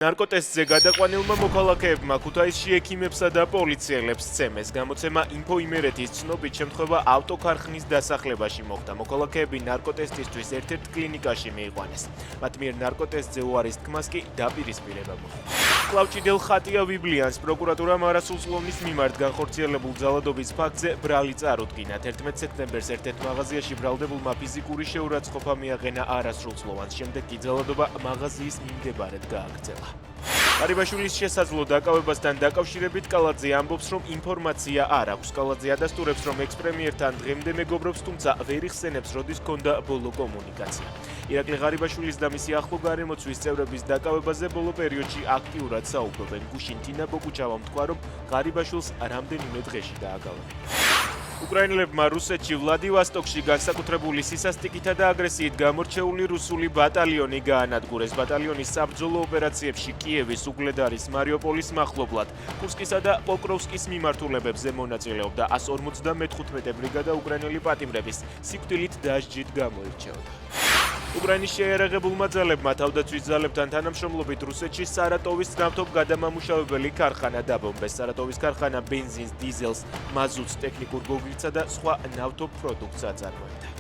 ნარკოტესზე გადაყვანილმა მოქალაქეებმა ქუთაისში ექიმებსა და პოლიციელებს სცემეს. გამოცემა ინფო იმერეთის ცნობით შემთხვევა ავტოქარხნის დასახლებაში მოხდა. მოქალაქეები ნარკოტესტისთვის ერთ-ერთ კლინიკაში მიიყვანეს. მათ მიერ ნარკოტესზე უარის თქმას კი დაპირისპირება მოხდა. კლავჭიდელ ხატია ვიბლიანს პროკურატურამ არასრულწლოვნის მიმართ განხორციელებულ ძალადობის ფაქტზე ბრალი წარუდგინა. 11 სექტემბერს ერთ-ერთ მაღაზიაში ბრალდებულმა ფიზიკური შეურაცხყოფა მიაყენა არასრულწლოვანს. შემდეგ კი ძალადობა მაღაზიის მიმდებარედ გააგრძელა. ყარიბაშვილის შესაძლო დაკავებასთან დაკავშირებით კალაძე ამბობს, რომ ინფორმაცია არ აქვს. კალაძე ადასტურებს, რომ ექს-პრემიერთან დღემდე მეგობრობს, თუმცა ვერ იხსენებს, როდის ჰქონდა ბოლო კომუნიკაცია. ირაკლი ღარიბაშვილის და მისი ახლო გარემოცვის წევრების დაკავებაზე ბოლო პერიოდში აქტიურად საუბრობენ. გუშინ თინა ბოგუჩავამ თქვა, რომ ღარიბაშვილს რამდენიმე დღეში დააგავენ. უკრაინელებმა რუსეთში ვლადივოსტოკში განსაკუთრებული სისასტიკითა და აგრესიით გამორჩეული რუსული ბატალიონი გაანადგურეს. ბატალიონის საბრძოლო ოპერაციებში კიევის, უგლედარის, მარიუპოლის მახლობლად, კურსკისა და პოკროვსკის მიმართულებებზე მონაწილეობდა. 155 ბრიგადა უკრაინელი პატიმრების სიკვდილით დასჯით გამოირჩეოდა. უკრაინის შეიარაღებულმა ძალებმა თავდაცვის ძალებთან თანამშრომლობით რუსეთში სარატოვის ნავთობგადამამუშავებელი ქარხანა დაბომბეს. სარატოვის ქარხანა ბენზინს, დიზელს, მაზუტს, ტექნიკურ გოგირდსა და სხვა ნავთობ პროდუქტს აწარმოებდა.